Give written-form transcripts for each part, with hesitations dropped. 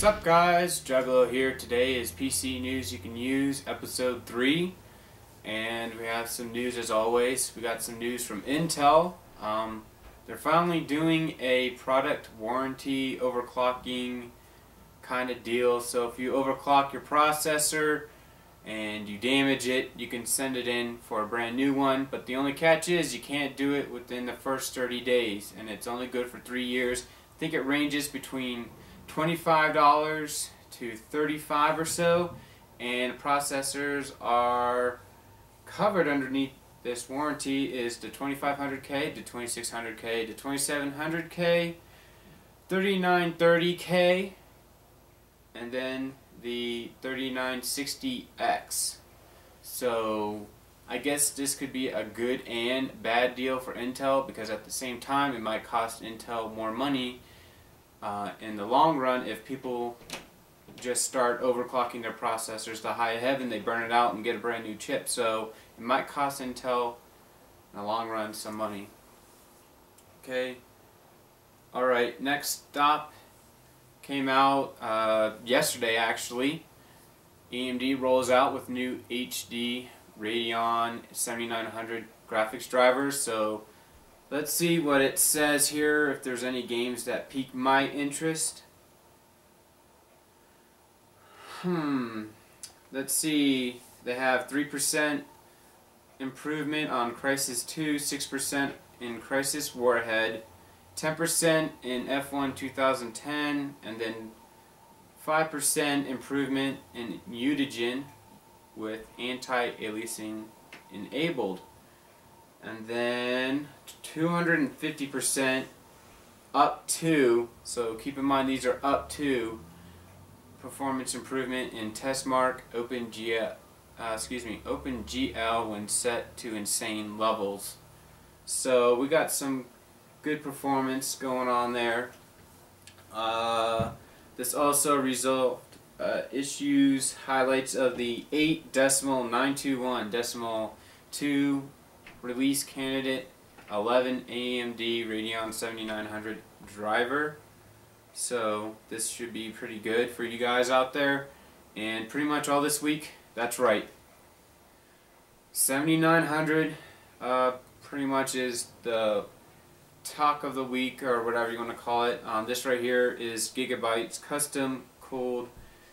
What's up, guys? Juggalo here. Today is PC News You Can Use, episode 3. And we have some news as always. We got some news from Intel. They're finally doing a product warranty overclocking kind of deal. So if you overclock your processor and you damage it, you can send it in for a brand new one. But the only catch is you can't do it within the first 30 days. And it's only good for 3 years. I think it ranges between $25 to $35 or so, and processors are covered underneath this warranty is the 2500K to 2600K to 2700K, 3930K, and then the 3960X. So I guess this could be a good and bad deal for Intel, because at the same time it might cost Intel more money in the long run if people just start overclocking their processors to high heaven, they burn it out and get a brand new chip. So it might cost Intel in the long run some money. Okay. Alright, next stop came out yesterday actually. AMD rolls out with new HD Radeon 7900 graphics drivers. So let's see what it says here, if there's any games that pique my interest. Let's see. They have 3% improvement on Crysis 2, 6% in Crysis Warhead, 10% in F1 2010, and then 5% improvement in mutagen with anti-aliasing enabled. And then 250% up to, so keep in mind these are up to, performance improvement in testmark OpenGL when set to insane levels. So we got some good performance going on there. This also resolved issues, highlights of the 8.921.2 release candidate 11 AMD Radeon 7900 driver. So this should be pretty good for you guys out there. And pretty much all this week, that's right, 7900 pretty much is the talk of the week, or whatever you want to call it. This right here is Gigabyte's custom cooled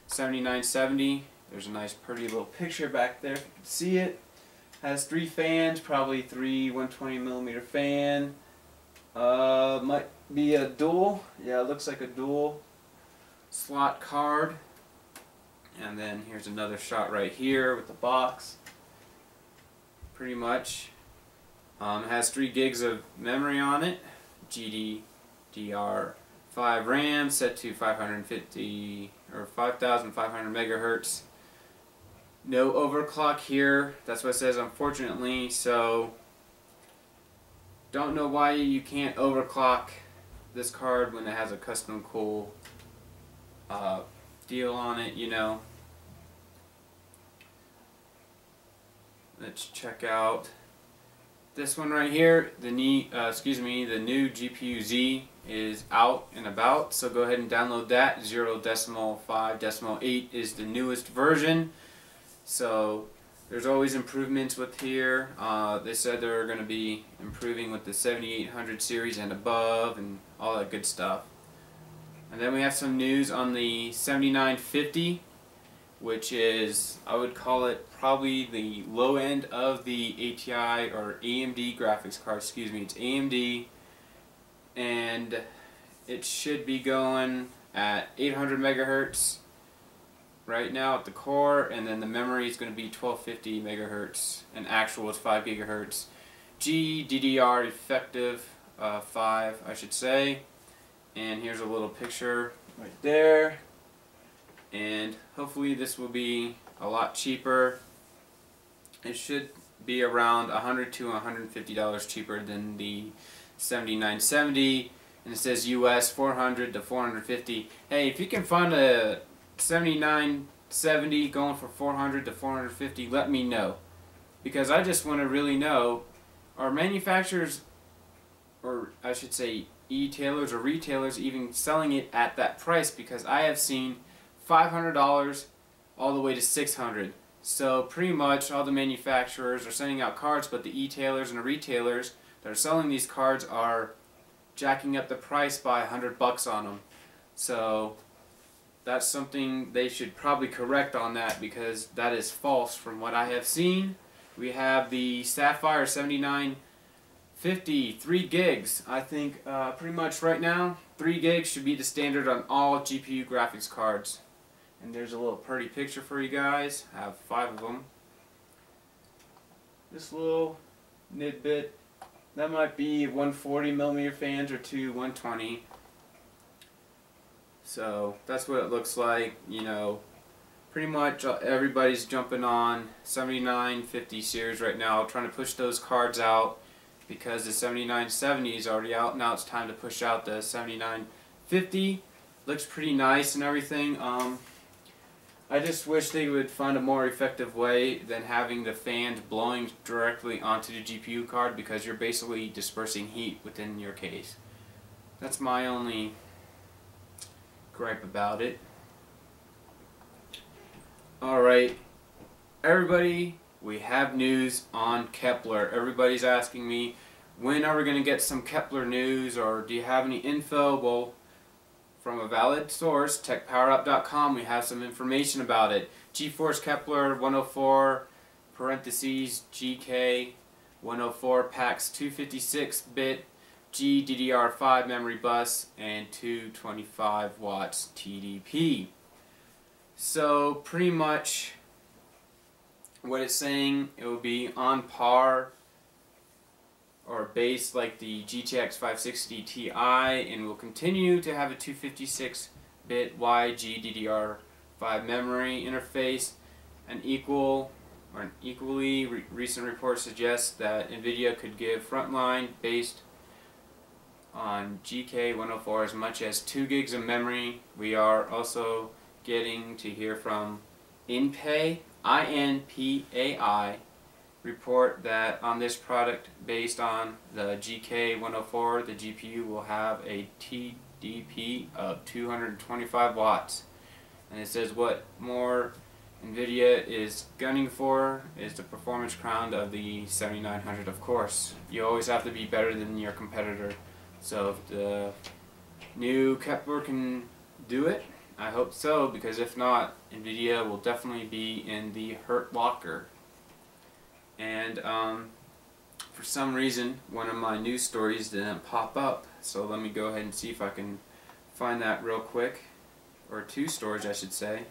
7970. There's a nice pretty little picture back there if you can see it. Has 3 fans, probably 3 120mm fan. Might be a dual. Yeah, it looks like a dual slot card. And then here's another shot right here with the box. Pretty much. It has 3 gigs of memory on it. GDDR5 RAM set to 550 or 5,500 megahertz. No overclock here. That's what it says, unfortunately. So don't know why you can't overclock this card when it has a custom cool deal on it, you know. Let's check out this one right here. The new GPU-Z is out and about, so go ahead and download that. 0.5.8 is the newest version. So there's always improvements with here. They said they're going to be improving with the 7800 series and above and all that good stuff. And then we have some news on the 7950, which is, I would call it probably the low end of the ATI or AMD graphics card. Excuse me, it's AMD, and it should be going at 800 megahertz right now at the core, and then the memory is going to be 1250 megahertz, and actual is 5 gigahertz. GDDR effective 5, I should say. And here's a little picture right there. And hopefully this will be a lot cheaper. It should be around $100 to $150 cheaper than the 7970, and it says US $400 to $450. Hey, if you can find a 7970 going for $400 to $450, let me know, because I just want to really know, are manufacturers, or I should say e-tailers or retailers even selling it at that price, because I have seen $500 all the way to $600. So pretty much all the manufacturers are sending out cards, but the e-tailers and the retailers that are selling these cards are jacking up the price by $100 on them. So that's something they should probably correct on that, because that is false from what I have seen. We have the Sapphire 7950 3 gigs. I think pretty much right now 3 gigs should be the standard on all GPU graphics cards. And there's a little pretty picture for you guys. I have 5 of them. This little nidbit, that might be 140mm fans or two 120. So that's what it looks like. You know, pretty much everybody's jumping on 7950 series right now, trying to push those cards out, because the 7970 is already out. Now it's time to push out the 7950. Looks pretty nice and everything. I just wish they would find a more effective way than having the fans blowing directly onto the GPU card, because you're basically dispersing heat within your case. That's my only gripe about it. Alright, everybody, we have news on Kepler. Everybody's asking me, when are we going to get some Kepler news, or do you have any info? Well, from a valid source, techpowerup.com, we have some information about it. GeForce Kepler 104 parentheses GK 104 packs 256-bit GDDR5 memory bus and 225 watts TDP. So pretty much what it's saying, it will be on par or base like the GTX 560 Ti, and will continue to have a 256-bit YGDDR5 memory interface. An equally recent report suggests that NVIDIA could give Frontline based on GK104 as much as 2 gigs of memory. We are also getting to hear from InPay, INPAI, report that on this product based on the GK104, the GPU will have a TDP of 225 watts. And it says what more NVIDIA is gunning for is the performance crown of the 7900, of course. You always have to be better than your competitor. So if the new Kepler can do it, I hope so, because if not, NVIDIA will definitely be in the hurt locker. And for some reason, one of my news stories didn't pop up, so let me go ahead and see if I can find that real quick. Or 2 stories, I should say.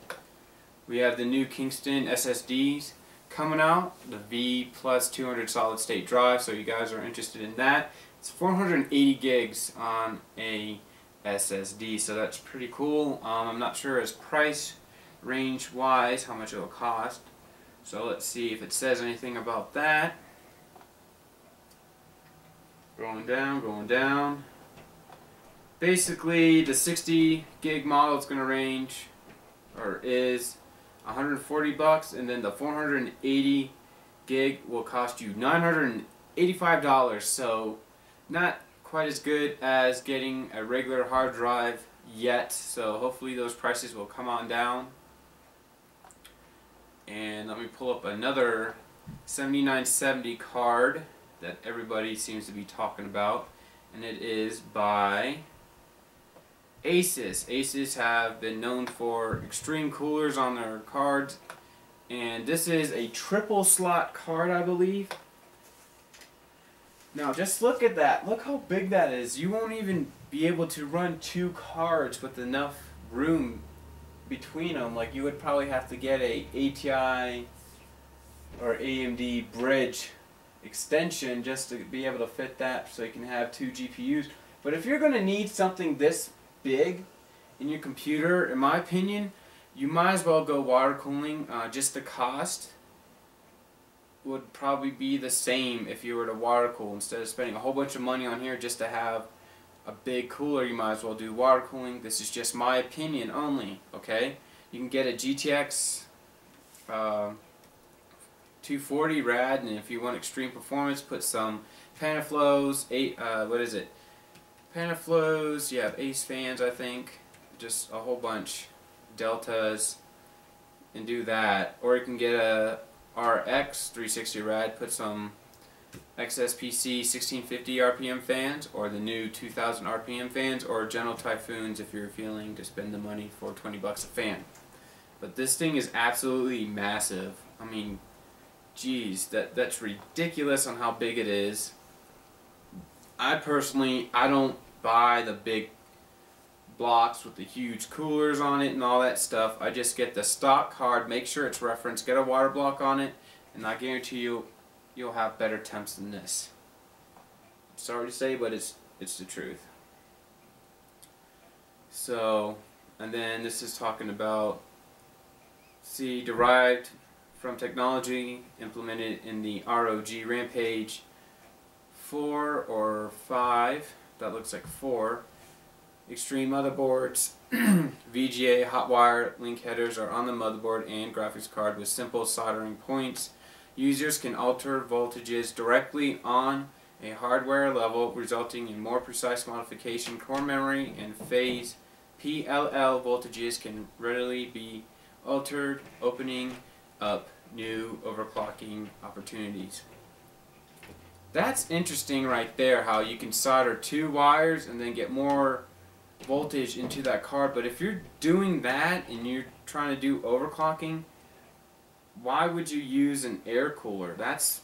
We have the new Kingston SSDs coming out, the V plus 200 solid state drive, so you guys are interested in that. It's 480 gigs on a SSD, so that's pretty cool. I'm not sure as price range wise how much it will cost, so let's see if it says anything about that. Going down, going down. Basically the 60 gig model is going to range, or is, $140, and then the 480 gig will cost you $985, so not quite as good as getting a regular hard drive yet, so hopefully those prices will come on down. And let me pull up another 7970 card that everybody seems to be talking about, and it is by ASUS. ASUS have been known for extreme coolers on their cards, and this is a triple slot card, I believe. Now just look at that. Look how big that is. You won't even be able to run 2 cards with enough room between them. Like, you would probably have to get a ATI or AMD bridge extension just to be able to fit that, so you can have 2 GPUs. But if you're going to need something this big in your computer, in my opinion, you might as well go water cooling. Just the cost would probably be the same if you were to water cool. Instead of spending a whole bunch of money on here just to have a big cooler, you might as well do water cooling. This is just my opinion only, okay? You can get a GTX 240 rad, and if you want extreme performance, put some Panaflows, Panaflows, you have Ace fans, I think, just a whole bunch, deltas, and do that. Or you can get a RX 360 rad, put some XSPC 1650 RPM fans, or the new 2000 RPM fans, or General Typhoons if you're feeling to spend the money for 20 bucks a fan. But this thing is absolutely massive. I mean, geez, that's ridiculous on how big it is. I don't buy the big blocks with the huge coolers on it and all that stuff. I just get the stock card, make sure it's referenced, get a water block on it, and I guarantee you'll have better temps than this. Sorry to say, but it's the truth. So, and then this is talking about derived from technology implemented in the ROG Rampage 4 or 5, that looks like 4, extreme motherboards. VGA hot wire link headers are on the motherboard and graphics card with simple soldering points. Users can alter voltages directly on a hardware level, resulting in more precise modification. Core memory and phase PLL voltages can readily be altered, opening up new overclocking opportunities. That's interesting right there, how you can solder 2 wires and then get more voltage into that card. But if you're doing that and you're trying to do overclocking, why would you use an air cooler? That's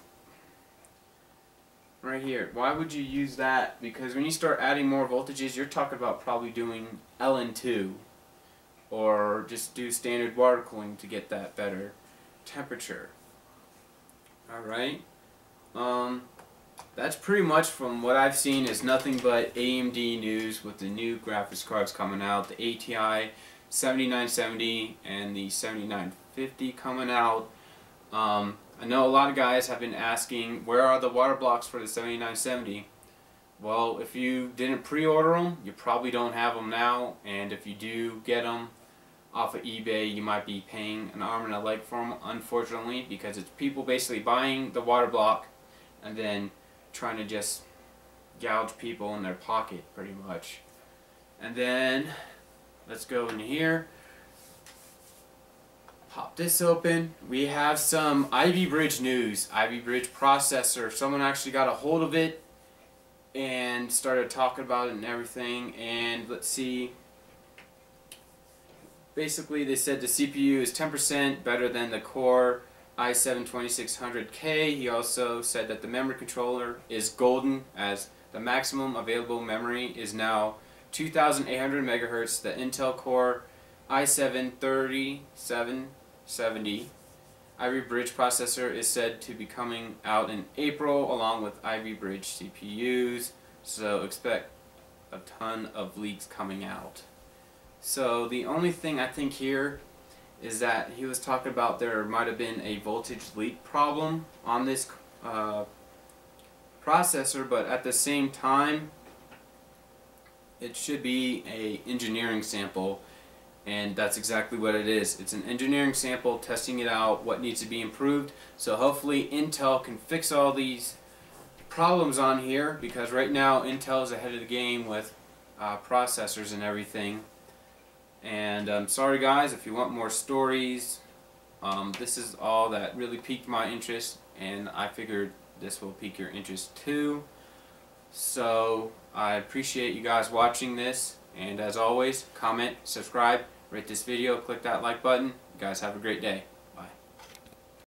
right here. Why would you use that? Because when you start adding more voltages, you're talking about probably doing LN2 or just do standard water cooling to get that better temperature. Alright, that's pretty much, from what I've seen, is nothing but AMD news with the new graphics cards coming out, the ATI 7970 and the 7950 coming out. I know a lot of guys have been asking, where are the water blocks for the 7970? Well, if you didn't pre-order them, you probably don't have them now, and if you do get them off of eBay, you might be paying an arm and a leg for them, unfortunately, because it's people basically buying the water block and then trying to just gouge people in their pocket, pretty much. And then let's go in here, pop this open. We have some Ivy Bridge news. Ivy Bridge processor, someone actually got a hold of it and started talking about it and everything. And let's see, basically they said the CPU is 10% better than the Core i7-2600K. He also said that the memory controller is golden, as the maximum available memory is now 2,800 MHz. The Intel Core i7-3770 Ivy Bridge processor is said to be coming out in April, along with Ivy Bridge CPUs, so expect a ton of leaks coming out. So the only thing I think here is that he was talking about there might have been a voltage leak problem on this processor, but at the same time it should be an engineering sample, and that's exactly what it is. It's an engineering sample testing it out, what needs to be improved. So hopefully Intel can fix all these problems on here, because right now Intel is ahead of the game with processors and everything. And sorry guys, if you want more stories, this is all that really piqued my interest, and I figured this will pique your interest too. So I appreciate you guys watching this, and as always, comment, subscribe, rate this video, click that like button. You guys have a great day.